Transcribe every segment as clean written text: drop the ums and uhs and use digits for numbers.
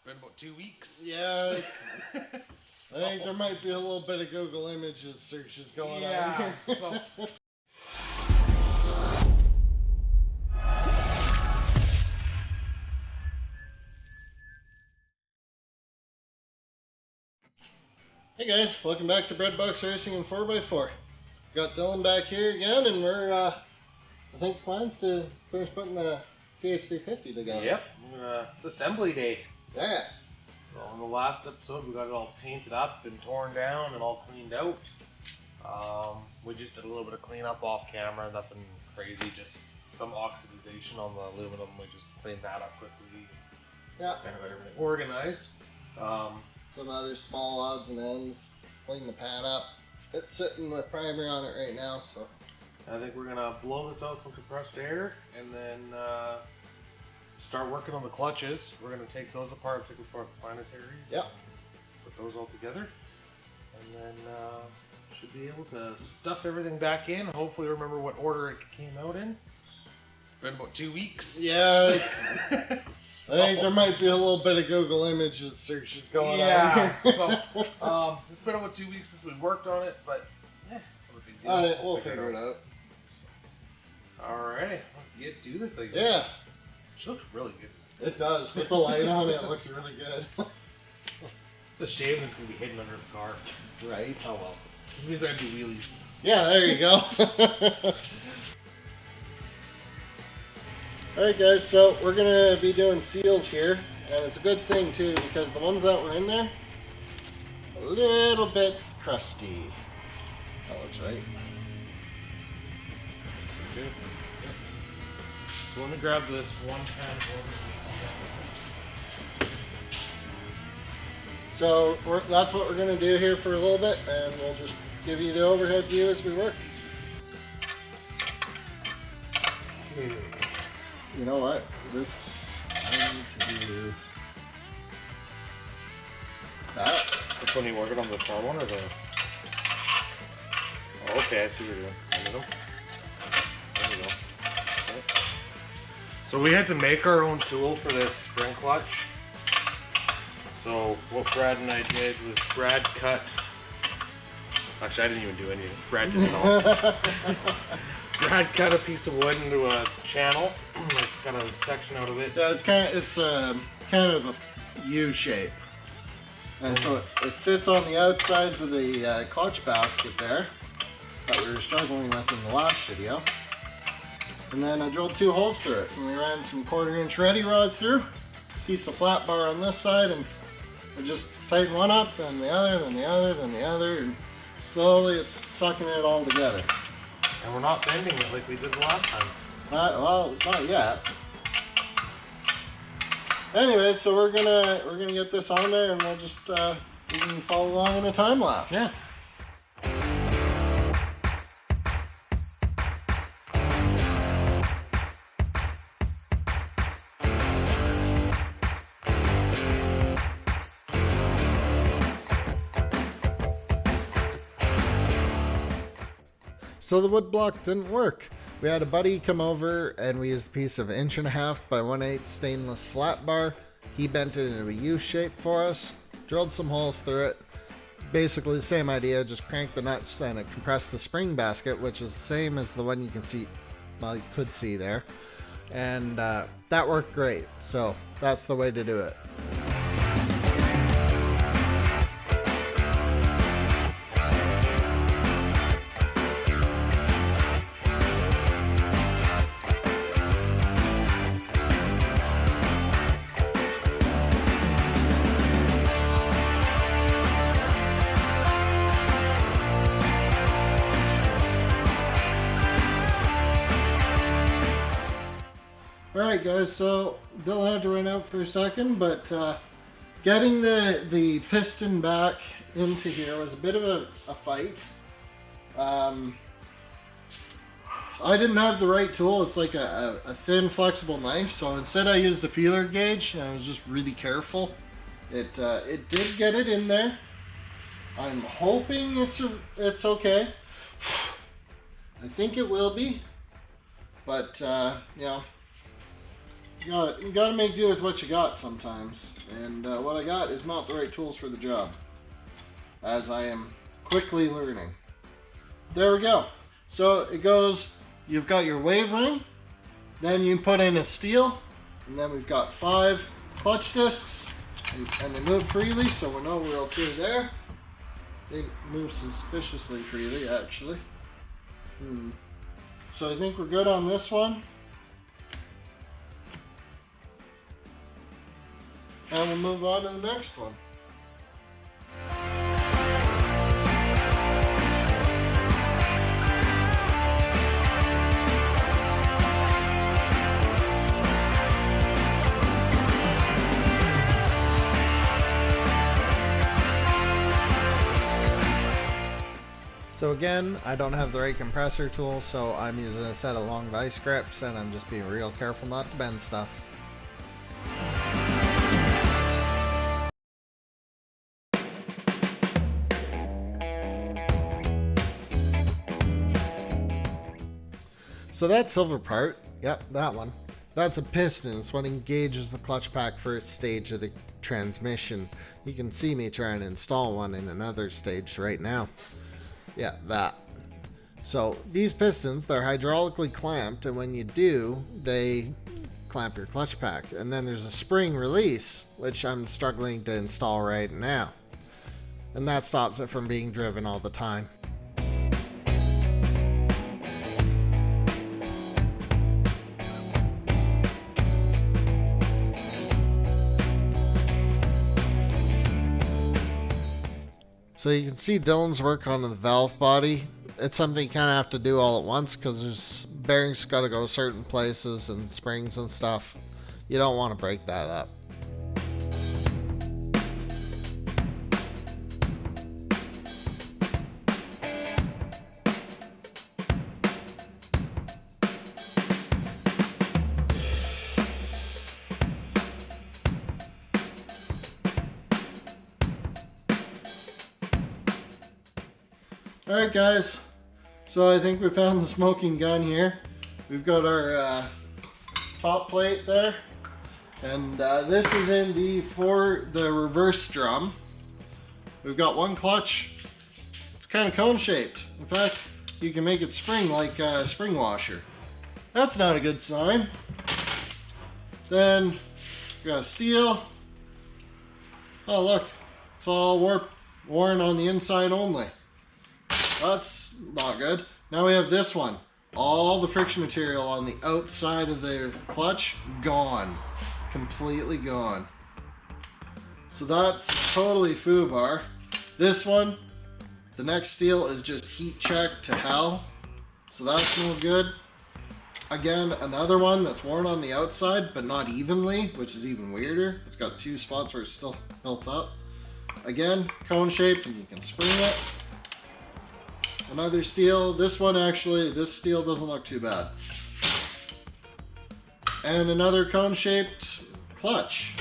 been about 2 weeks. Yeah, it's, I think there might be a little bit of Google Images searches going on here. Hey guys, welcome back to Breadbox Racing and 4x4. Got Dylan back here again, and we're, I think, plans to finish putting the TH350 together. Yep, it's assembly day. Yeah. Well, in the last episode, we got it all painted up and torn down and all cleaned out. We just did a little bit of cleanup off camera, nothing crazy, just some oxidization on the aluminum. We just cleaned that up quickly. Yeah. Kind of got everything organized. Some other small odds and ends. Clean the pad up. It's sitting with primer on it right now, so. I think we're gonna blow this out some compressed air and then start working on the clutches. We're gonna take those apart, take apart the planetaries. Yep. Put those all together, and then should be able to stuff everything back in. Hopefully, remember what order it came out in. Been about 2 weeks. Yeah, it's. I think there might be a little bit of Google Images searches going on here. So it's been about 2 weeks since we worked on it, but yeah, it's not a big deal. All right, we'll figure it out. Alrighty, let's do this again. Yeah. She looks really good. It does. With the light on it, looks really good. It's a shame it's going to be hidden under the car. Right. Oh well. Just means I do wheelies. Yeah, there you go. Alright guys, so we're going to be doing seals here. And it's a good thing too, because the ones that were in there, a little bit crusty. That looks right. Good. So let me grab this one pan over. So that's what we're going to do here for a little bit, and we'll just give you the overhead view as we work. You know what? This, I need to do that. Which one are you working on, the front one or the... Oh, okay, I see what you're doing. There we go. Okay. So we had to make our own tool for this spring clutch. So what Brad and I did was Brad cut... Actually, I didn't even do anything. Brad did it all. Brad cut a piece of wood into a channel, like cut a section out of it. Yeah, it's kind of a U shape, and so it sits on the outsides of the clutch basket there that we were struggling with in the last video. And then I drilled 2 holes through it, and we ran some 1/4 inch ready rod through, piece of flat bar on this side, and I just tighten one up, then the other, then the other, then the other, and slowly it's sucking it all together. And we're not bending it like we did the last time. Well, not yet. Anyway, so we're gonna get this on there, and we'll just we can follow along in a time lapse. Yeah. So the wood block didn't work. We had a buddy come over and we used a piece of 1.5" by 1/8 stainless flat bar. He bent it into a U shape for us, drilled some holes through it. Basically the same idea, just crank the nuts and it compressed the spring basket, which is the same as the one you can see, well, you could see there. And that worked great. So that's the way to do it. Alright guys, so Dylan had to run out for a second, but getting the piston back into here was a bit of a fight. I didn't have the right tool. It's like a thin flexible knife, so instead I used a feeler gauge and I was just really careful. It did get it in there. I'm hoping it's okay. I think it will be, but you know, You gotta make do with what you got sometimes. And what I got is not the right tools for the job, as I am quickly learning. There we go. So it goes, you've got your wave ring, then you put in a steel, and then we've got 5 clutch discs, and they move freely, so we know we're okay there. They move suspiciously freely, actually. So I think we're good on this one. And we'll move on to the next one. So again, I don't have the right compressor tool, so I'm using a set of long vice grips, and I'm just being real careful not to bend stuff. So that silver part, yep, that one, that's a piston. It's what engages the clutch pack first stage of the transmission. You can see me trying to install one in another stage right now. Yeah, that. So these pistons, they're hydraulically clamped, and when you do, they clamp your clutch pack. And then there's a spring release, which I'm struggling to install right now. And that stops it from being driven all the time. So you can see Dylan's work on the valve body. It's something you kind of have to do all at once because there's bearings got to go certain places and springs and stuff. You don't want to break that up. Alright guys, so I think we found the smoking gun here. We've got our top plate there, and this is in the reverse drum. We've got one clutch. It's kind of cone shaped. In fact, you can make it spring like a spring washer. That's not a good sign. Then we've got steel. Oh look, it's all worn on the inside only. That's not good. Now we have this one. All the friction material on the outside of the clutch, gone. Completely gone. So that's totally foobar. This one, the next steel is just heat checked to hell. So that's no good. Again, another one that's worn on the outside, but not evenly, which is even weirder. It's got 2 spots where it's still built up. Again, cone shaped, and you can spring it. Another steel. This one actually, this steel doesn't look too bad. And another cone shaped clutch.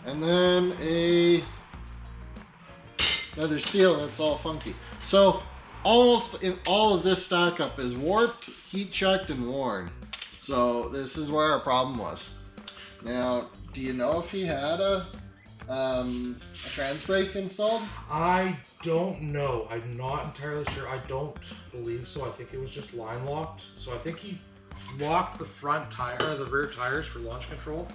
And then another steel that's all funky. So almost in all of this stack up is warped, heat checked, and worn. So this is where our problem was. Now, do you know if he had a trans brake installed? I don't know. I'm not entirely sure. I don't believe so. I think it was just line locked. So I think he locked the front tire, the rear tires for launch control,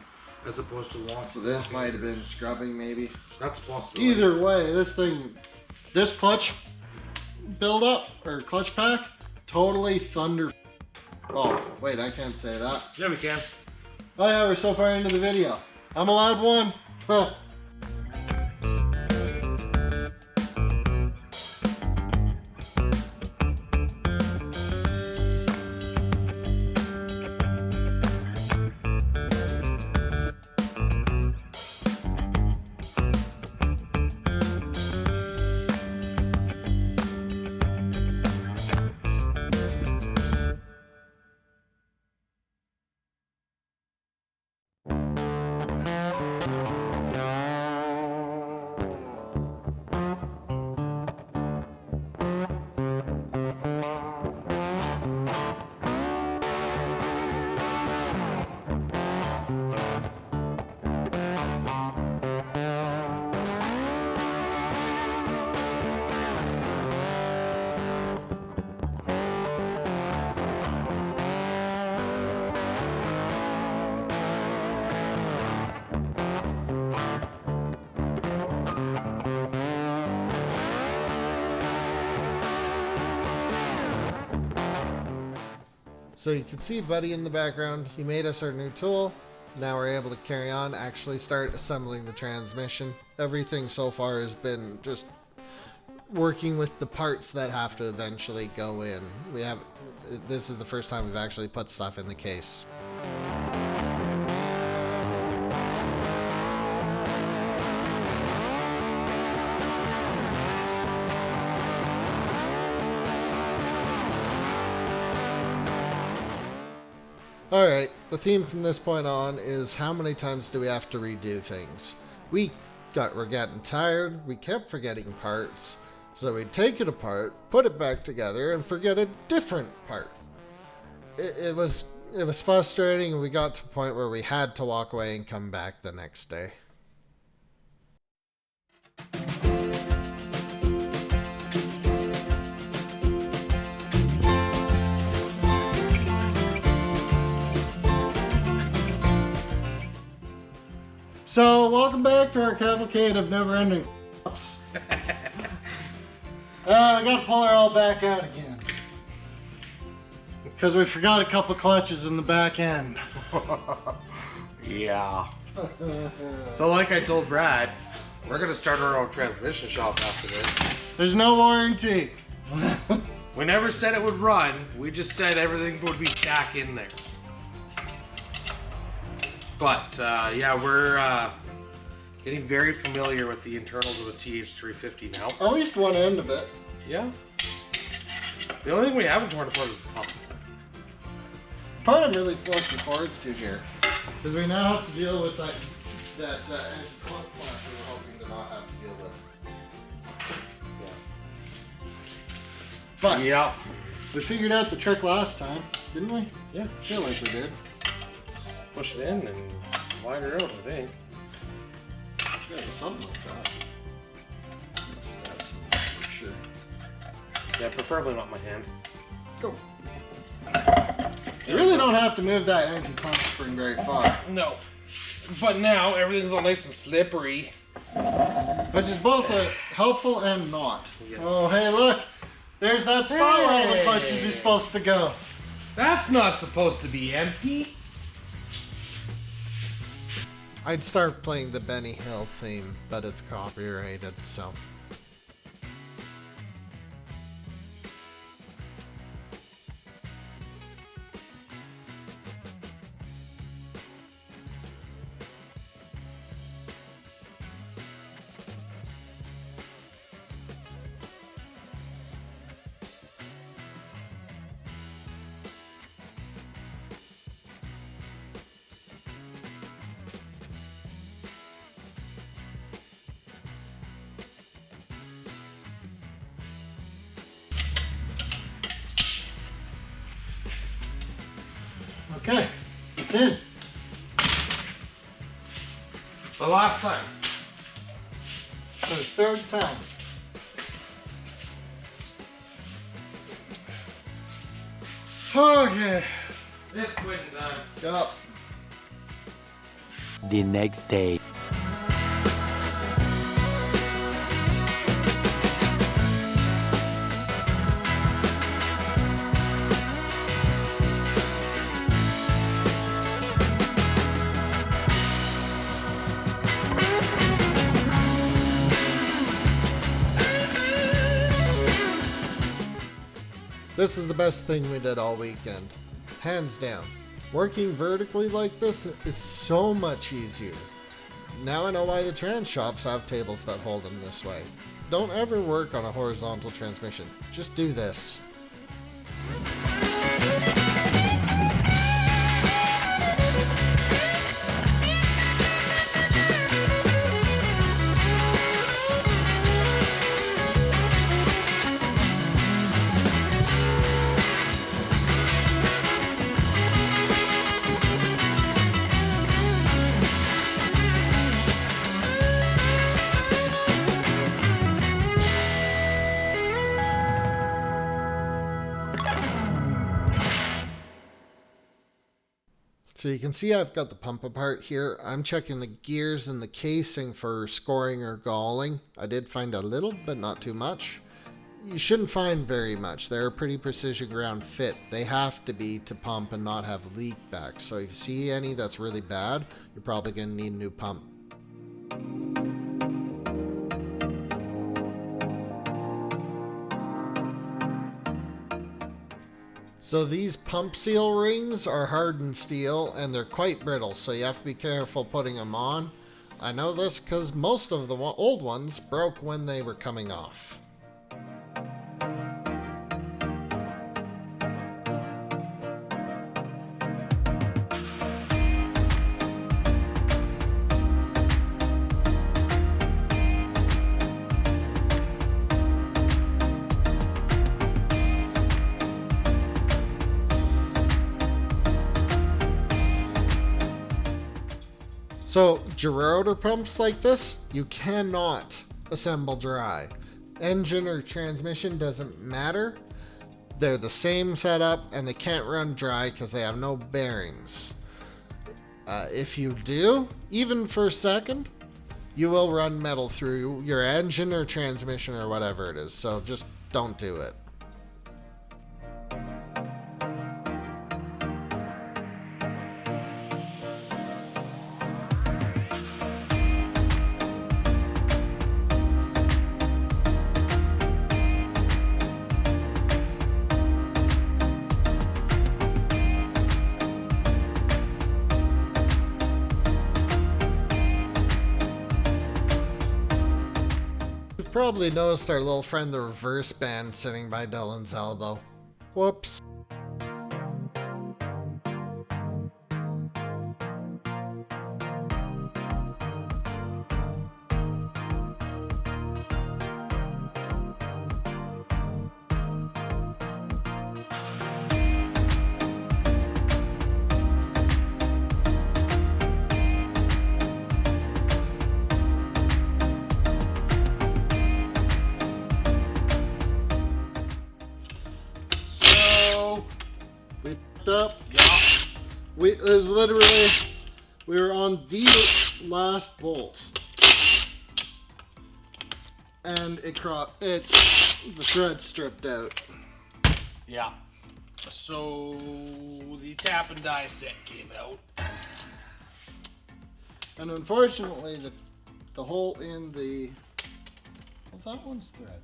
as opposed to launch. So this might have been scrubbing, maybe. That's a possibility. Either way, this clutch build up or clutch pack, totally thunder. Oh wait, I can't say that. Yeah, we can. Oh yeah, we're so far into the video. I'm allowed one. Huh. So you can see Buddy in the background. He made us our new tool. Now we're able to carry on, actually start assembling the transmission. Everything so far has been just working with the parts that have to eventually go in. This is the first time we've actually put stuff in the case. Alright, the theme from this point on is how many times do we have to redo things? We're getting tired, we kept forgetting parts, so we'd take it apart, put it back together, and forget a different part. It was frustrating, and we got to a point where we had to walk away and come back the next day. So, welcome back to our cavalcade of never-ending ups. I gotta pull her all back out again. Because we forgot a couple clutches in the back end. Yeah. So like I told Brad, we're gonna start our own transmission shop after this. There's no warranty. We never said it would run, we just said everything would be back in there. But yeah, we're getting very familiar with the internals of the TH350 now. At least one end of it. Yeah. The only thing we haven't torn apart is the pump. Part I'm really looking forward to here, because we now have to deal with that anti-clunk plant we were hoping to not have to deal with. Yeah. But yeah, we figured out the trick last time, didn't we? Yeah. I feel like we did. Push it in and slide her out, I think. Yeah, something like that. For sure. Yeah, preferably not my hand. Go. You really don't have to move that anti-clunk spring very far. No. But now everything's all nice and slippery. Which is both helpful and not. Yes. Oh, hey, look. There's that spot where all the clutches are supposed to go. That's not supposed to be empty. I'd start playing the Benny Hill theme, but it's copyrighted, so. Okay, it's in. The last time. For the third time. Okay. It's quitting time. Yup. The next day. This is the best thing we did all weekend. Hands down. Working vertically like this is so much easier. Now I know why the trans shops have tables that hold them this way. Don't ever work on a horizontal transmission. Just do this. So you can see I've got the pump apart here. I'm checking the gears and the casing for scoring or galling. I did find a little, but not too much. you shouldn't find very much. They're a pretty precision ground fit. They have to be to pump and not have leak back. So if you see any that's really bad, you're probably going to need a new pump. So these pump seal rings are hardened steel and they're quite brittle, so you have to be careful putting them on. I know this because most of the old ones broke when they were coming off. So gerotor pumps like this, you cannot assemble dry. Engine or transmission doesn't matter. They're the same setup and they can't run dry because they have no bearings. If you do, even for a second, you will run metal through your engine or transmission or whatever it is. So just don't do it. Probably noticed our little friend the reverse band sitting by Dylan's elbow. Whoops. Up. Yeah. We were on the last bolt, and the thread stripped out. Yeah. So the tap and die set came out, and unfortunately, the hole in that one's threaded.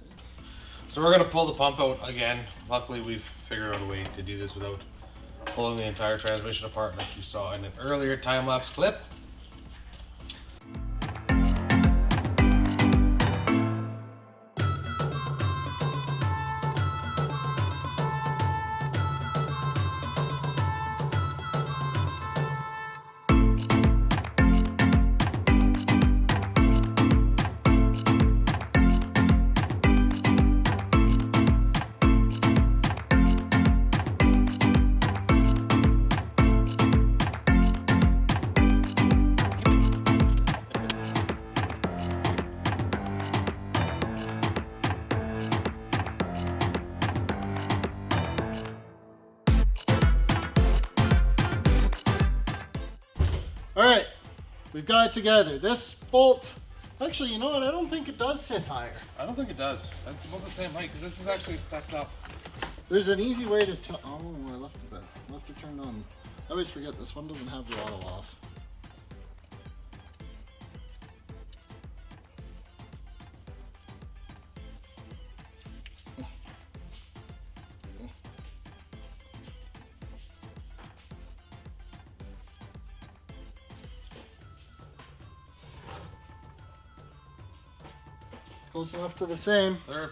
So we're gonna pull the pump out again. Luckily, we've figured out a way to do this without pulling the entire transmission apart like you saw in an earlier time-lapse clip. Alright, we've got it together. This bolt, actually, you know what? I don't think it does sit higher. I don't think it does. It's about the same height because this is actually stuck up. There's an easy way to oh, I left it turned on. I always forget this one doesn't have the auto off. Close enough to the same. They're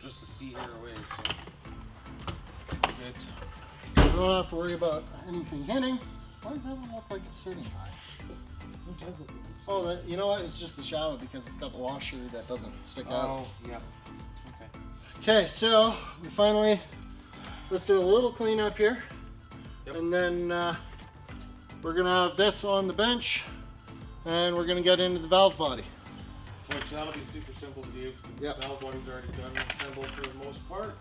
just a C hair away, so good. You don't have to worry about anything hitting. Why does that one look like it's sitting high? What does it? Oh, you know what? It's just the shadow because it's got the washer that doesn't stick out. Oh, yeah. Okay. Okay, so we finally, let's do a little cleanup here. Yep. And then we're going to have this on the bench and we're going to get into the valve body. Which that'll be super simple to do because the valve body's already done and assembled for the most part.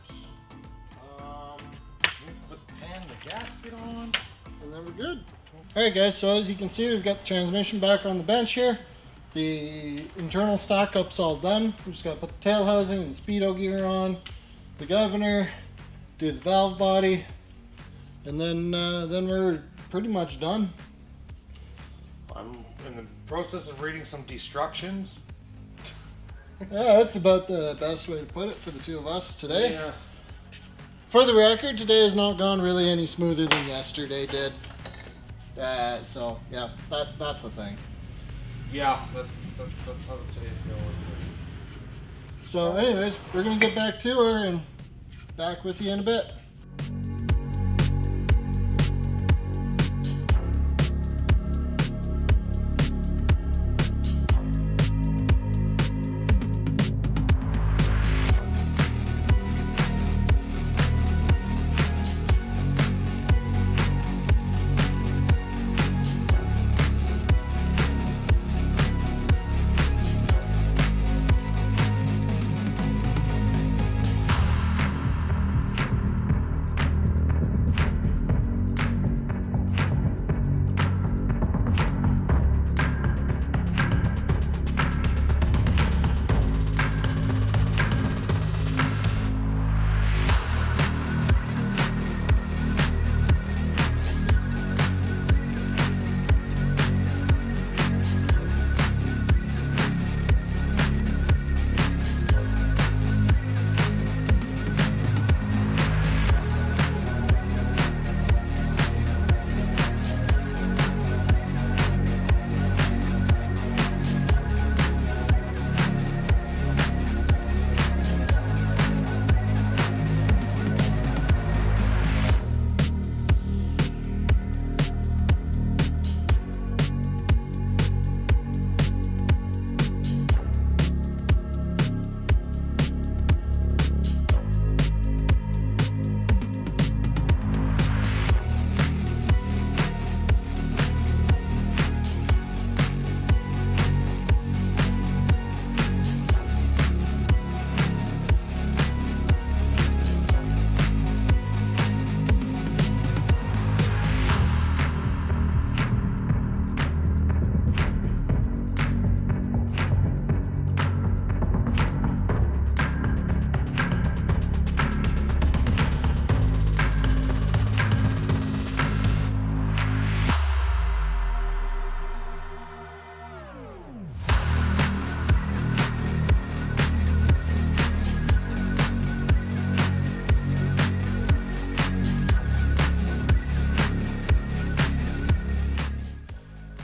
Put the pan and the gasket on. And then we're good. Alright guys, so as you can see, we've got the transmission back on the bench here. The internal stock up's all done. We just gotta put the tail housing and speedo gear on, the governor, do the valve body, and then we're pretty much done. I'm in the process of reading some destructions. Yeah, that's about the best way to put it for the two of us today. Yeah. For the record, today has not gone really any smoother than yesterday did. So yeah, that's the thing. Yeah, that's how today's going. So anyways, we're gonna get back to her and back with you in a bit.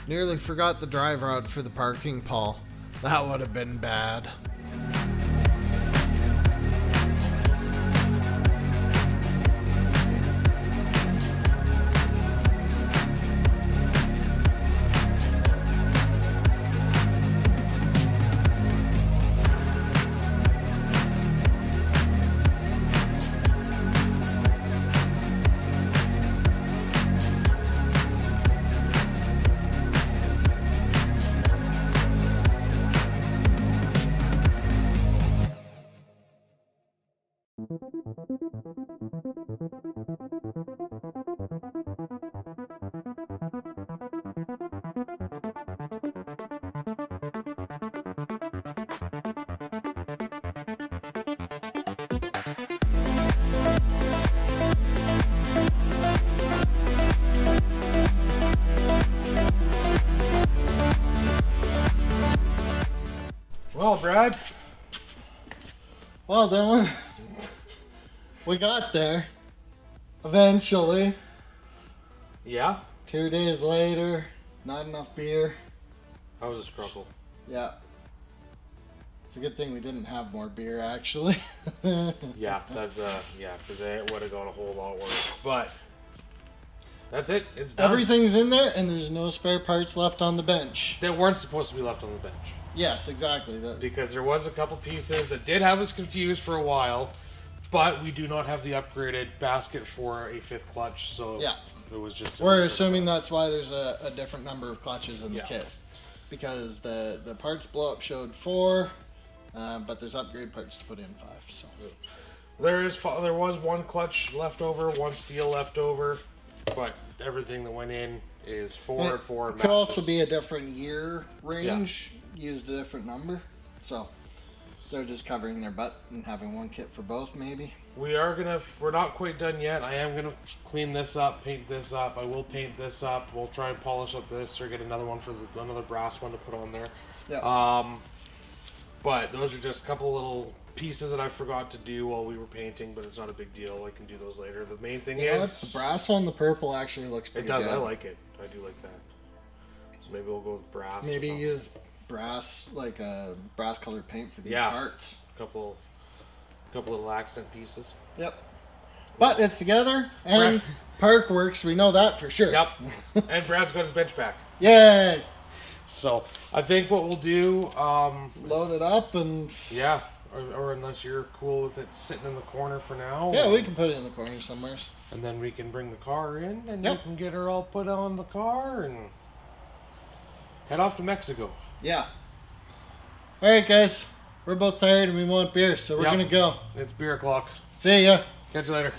Nearly forgot the drive rod for the parking, Paul. That would have been bad. Well, Brad. Well, Dylan, we got there. Eventually. Yeah? 2 days later, not enough beer. That was a struggle. Yeah. It's a good thing we didn't have more beer, actually. Yeah, that's because it would have gone a whole lot worse. But that's it. It's done. Everything's in there, and there's no spare parts left on the bench. That weren't supposed to be left on the bench. Yes, exactly. Because there was a couple pieces that did have us confused for a while, but we do not have the upgraded basket for a fifth clutch, so yeah. It was just. We're assuming that's why there's a different number of clutches in the Yeah. kit, because the parts blow up showed 4, but there's upgrade parts to put in 5. So there was one clutch left over, one steel left over, but everything that went in is Ford. It could also be a different year range, used a different number. So they're just covering their butt and having one kit for both, maybe. We're not quite done yet. I am gonna clean this up, paint this up. I will paint this up. We'll try and polish up this or get another one for another brass one to put on there. Yeah. But those are just a couple little pieces that I forgot to do while we were painting, but it's not a big deal. I can do those later. The main thing is the brass on the purple actually looks pretty good. It does. I like it. I do like that. So maybe we'll go with brass. Maybe use brass, like a brass colored paint for these parts. A couple little accent pieces. Yep. But it's together and Park works. We know that for sure. Yep. And Brad's got his bench back. Yay! So I think what we'll do, load it up and or unless you're cool with it sitting in the corner for now. Yeah, we can put it in the corner somewhere. And then we can bring the car in and you can get her all put on the car and head off to Mexico. Yeah. All right, guys. We're both tired and we want beer, so we're going to go. It's beer o'clock. See ya. Catch you later.